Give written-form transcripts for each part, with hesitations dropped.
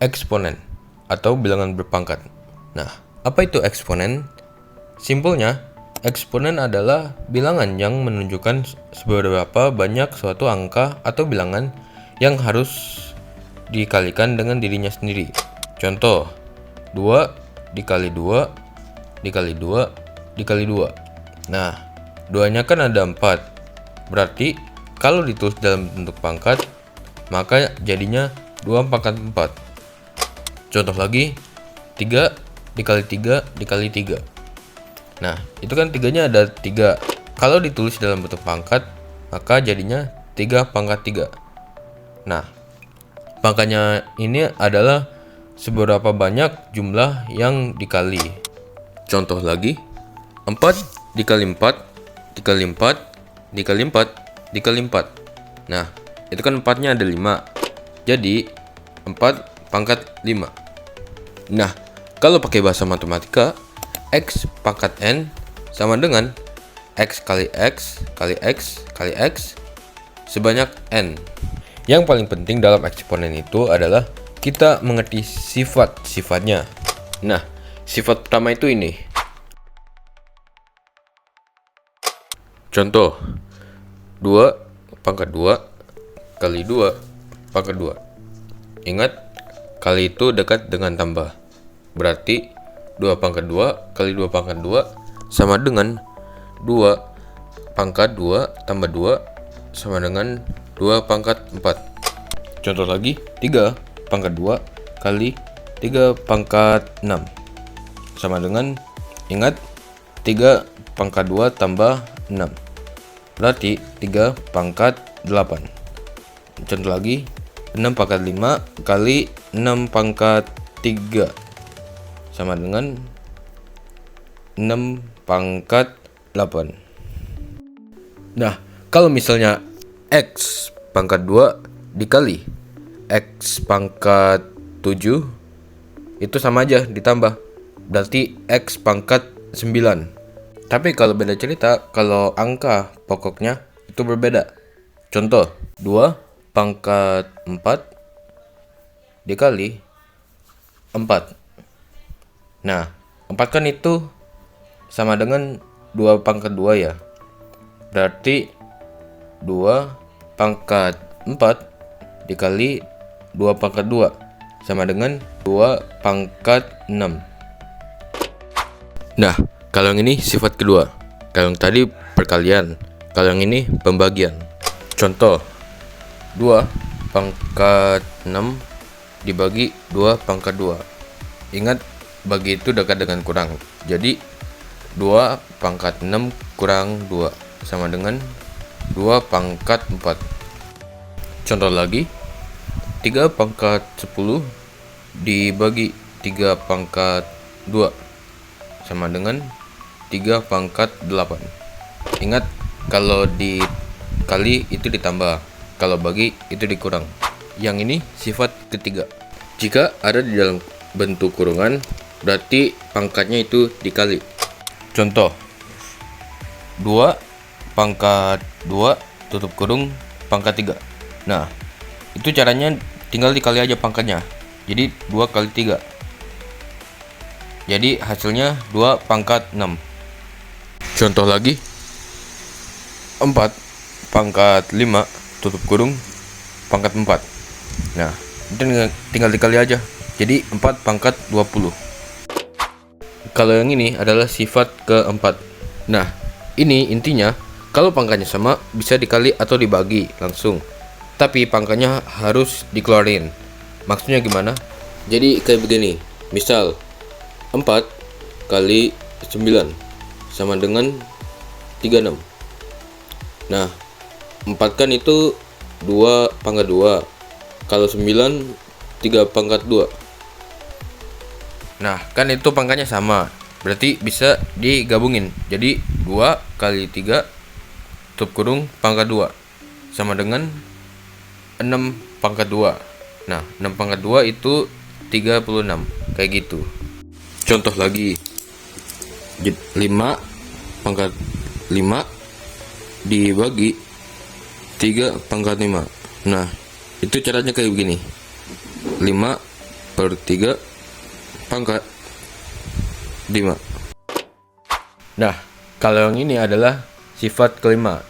eksponen atau bilangan berpangkat. Nah, apa itu eksponen? Simpelnya, eksponen adalah bilangan yang menunjukkan seberapa banyak suatu angka atau bilangan yang harus dikalikan dengan dirinya sendiri. Contoh, 2 dikali 2 dikali 2 dikali 2. Nah, 2-nya kan ada 4. Berarti kalau ditulis dalam bentuk pangkat, maka jadinya 2 pangkat 4. Contoh lagi, 3 dikali 3 dikali 3. Nah, itu kan 3-nya ada 3. Kalau ditulis dalam bentuk pangkat, maka jadinya 3 pangkat 3. Nah, pangkatnya ini adalah seberapa banyak jumlah yang dikali. Contoh lagi, 4 dikali 4 dikali 4 dikali 4 dikali 4. Nah, itu kan 4-nya ada 5. Jadi, 4 pangkat 5. Nah, kalau pakai bahasa matematika, X pangkat N sama dengan X kali X kali X kali X sebanyak N. Yang paling penting dalam eksponen itu adalah kita mengerti sifat-sifatnya. Nah, sifat pertama itu ini. Contoh, 2 pangkat 2 kali 2 pangkat 2. Ingat, kali itu dekat dengan tambah. Berarti 2 pangkat 2 kali 2 pangkat 2 sama dengan 2 pangkat 2 tambah 2 sama dengan 2 pangkat 4. Contoh lagi, 3 pangkat 2 kali 3 pangkat 6 sama dengan, ingat, 3 pangkat 2 tambah 6. Berarti 3 pangkat 8. Contoh lagi, 6 pangkat 5 kali 6 pangkat 3 sama dengan 6 pangkat 8. Nah, kalau misalnya X pangkat 2 dikali X pangkat 7, itu sama aja ditambah. Berarti X pangkat 9. Tapi kalau beda cerita, kalau angka pokoknya itu berbeda. Contoh, 2 pangkat 4 dikali 4. Nah, 4 kan itu sama dengan 2 pangkat 2 ya. Berarti 2 pangkat 4 dikali 2 pangkat 2 sama dengan 2 pangkat 6. Nah, kalau yang ini sifat kedua. Kalau yang tadi perkalian, kalau yang ini pembagian. Contoh, 2 pangkat 6 dibagi 2 pangkat 2. Ingat, bagi itu dekat dengan kurang. Jadi 2 pangkat 6 kurang 2 sama dengan 2 pangkat 4. Contoh lagi, 3 pangkat 10 dibagi 3 pangkat 2 sama dengan 3 pangkat 8. Ingat, kalau dikali itu ditambah, kalau bagi itu dikurang. Yang ini sifat ketiga. Jika ada di dalam bentuk kurungan, berarti pangkatnya itu dikali. Contoh, 2 pangkat 2 tutup kurung pangkat 3. Nah, itu caranya tinggal dikali aja pangkatnya. Jadi 2 kali 3. Jadi hasilnya 2 pangkat 6. Contoh lagi, 4 pangkat 5 tutup kurung pangkat 4. Nah, itu tinggal dikali aja. Jadi 4 pangkat 20. Kalau yang ini adalah sifat keempat. Nah, ini intinya, kalau pangkatnya sama bisa dikali atau dibagi langsung. Tapi pangkatnya harus dikeluarin. Maksudnya gimana? Jadi kayak begini. Misal 4 kali 9 sama dengan 36. Nah, 4 kan itu 2 pangkat 2. Kalau 9 3 pangkat 2. Nah, kan itu pangkatnya sama. Berarti bisa digabungin. Jadi 2 kali 3 tutup kurung pangkat 2 sama dengan 6 pangkat 2. Nah, 6 pangkat 2 itu 36. Kayak gitu. Contoh lagi, 5 pangkat 5 dibagi 3 pangkat 5. Nah, itu caranya kayak begini. 5 per 3 pangkat 5. Nah, kalau yang ini adalah sifat kelima.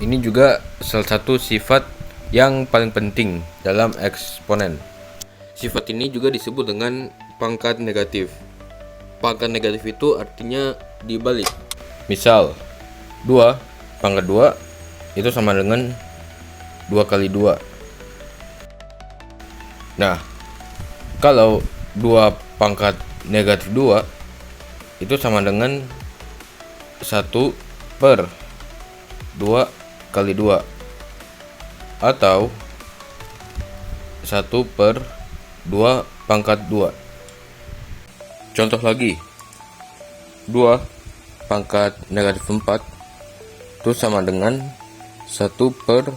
Ini juga salah satu sifat yang paling penting dalam eksponen. Sifat ini juga disebut dengan pangkat negatif. Pangkat negatif itu artinya dibalik. Misal, 2 pangkat 2 itu sama dengan 2 kali 2. Nah, kalau 2 pangkat negatif 2 itu sama dengan 1 per 2 kali 2 atau 1 per 2 pangkat 2. Contoh lagi, 2 pangkat negatif 4 itu sama dengan 1 per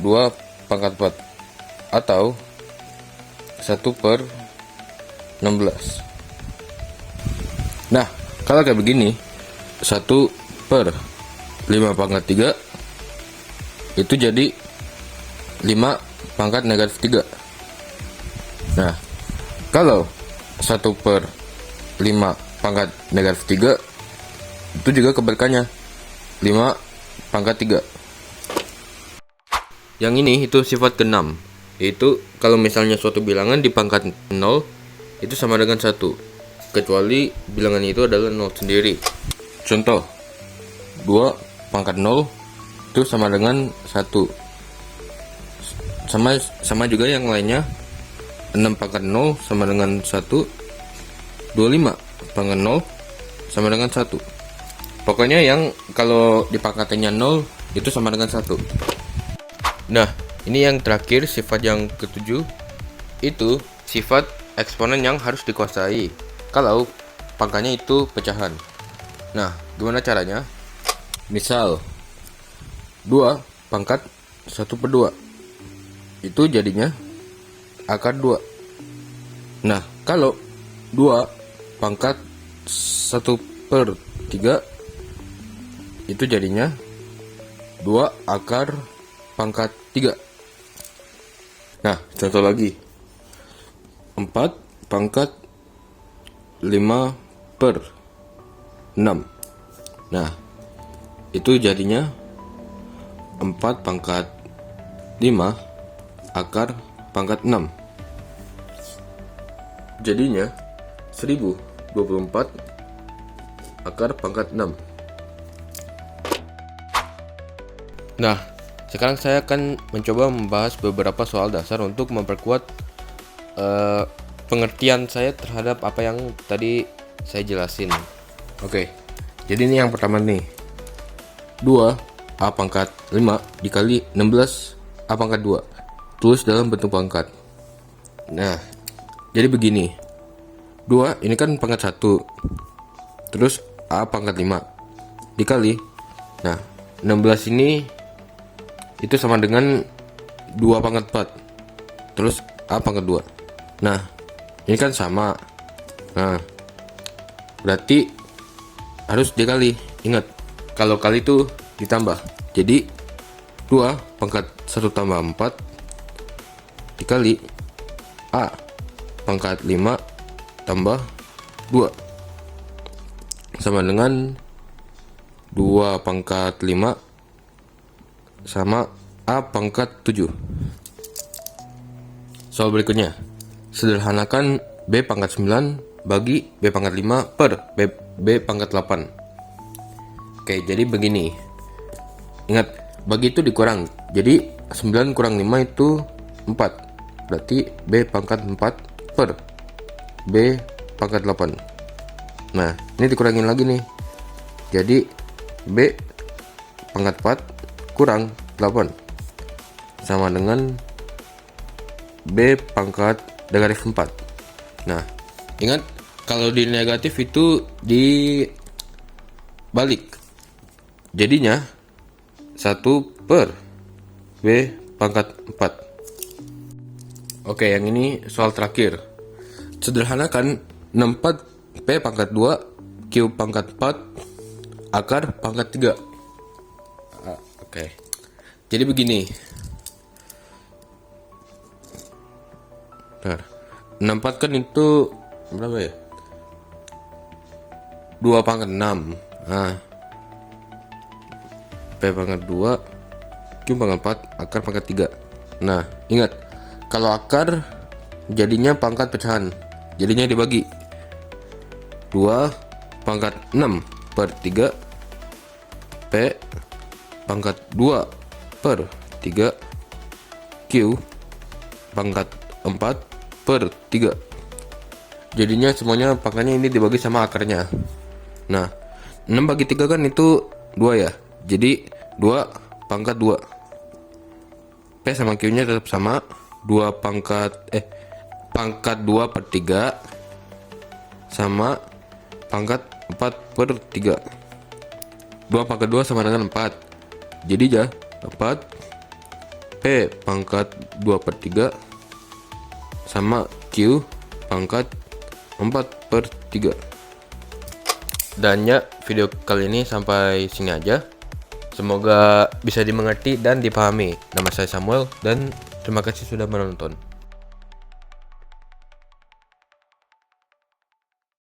2 pangkat 4 atau 1 per 16. Nah, kalau kayak begini, 1 per 5 pangkat 3 itu jadi 5 pangkat negatif 3. Nah, kalau 1 per 5 pangkat negatif 3 itu juga kebalikannya, 5 pangkat 3. Yang ini itu sifat ke-6, yaitu kalau misalnya suatu bilangan di pangkat 0 itu sama dengan 1, kecuali bilangan itu adalah 0 sendiri. Contoh, 2 pangkat 0 itu sama dengan 1. Sama juga yang lainnya, 6 pangkat 0 sama dengan 1, 25 pangkat 0 sama dengan 1. Pokoknya yang kalau di pangkatannya 0 itu sama dengan 1. Nah, ini yang terakhir, sifat yang ke-7, itu sifat eksponen yang harus dikuasai kalau pangkatnya itu pecahan. Nah, gimana caranya? Misal 2 pangkat 1 per 2 itu jadinya akar 2. Nah, kalau 2 pangkat 1 per 3 itu jadinya 2 akar pangkat 3. Nah, contoh lagi, 4 pangkat 5 per 6. Nah, itu jadinya 4 pangkat 5 akar pangkat 6. Jadinya 1024 akar pangkat 6. Nah, sekarang saya akan mencoba membahas beberapa soal dasar untuk memperkuat pengertian saya terhadap apa yang tadi saya jelasin. Oke, jadi ini yang pertama nih, 2 A pangkat 5 dikali 16 A pangkat 2, tulis dalam bentuk pangkat. Nah, jadi begini, 2 ini kan pangkat 1, terus A pangkat 5 dikali, nah 16 ini itu sama dengan 2 pangkat 4, terus A pangkat 2. Nah, ini kan sama. Nah, berarti harus dikali. Ingat, kalau kali itu ditambah. Jadi 2 pangkat 1 tambah 4 dikali A pangkat 5 tambah 2 sama dengan 2 pangkat 5 sama A pangkat 7. Soal berikutnya, sederhanakan B pangkat 9 bagi B pangkat 5 per B pangkat 8. Oke, jadi begini. Ingat, bagi itu dikurang. Jadi 9 kurang 5 itu 4. Berarti B pangkat 4 per B pangkat 8. Nah, ini dikurangin lagi nih. Jadi B pangkat 4 kurang 8 sama dengan B pangkat negatif 4. Nah, ingat, kalau di negatif itu dibalik. Jadinya 1 per B pangkat 4. Oke, yang ini soal terakhir. Sederhanakan 64 P pangkat 2 Q pangkat 4 akar pangkat 3. Oke. Jadi begini. Bentar. 64 kan itu berapa ya? 2 pangkat 6. Nah, P pangkat 2, Q pangkat 4, akar pangkat 3. Nah, ingat, kalau akar jadinya pangkat pecahan, jadinya dibagi 2 pangkat 6 per 3 P pangkat 2 per 3 Q pangkat 4 per 3. Jadinya semuanya pangkatnya ini dibagi sama akarnya. Nah, 6 bagi 3 kan itu 2 ya. Jadi 2 pangkat 2. P sama Q nya tetap sama, 2 pangkat 2 per 3 sama pangkat 4 per 3. 2 pangkat 2 sama dengan 4. Jadi ya dapat P pangkat 2 per 3 sama Q pangkat 4 per 3. Dan ya, video kali ini sampai sini aja. Semoga bisa dimengerti dan dipahami. Nama saya Samuel dan terima kasih sudah menonton.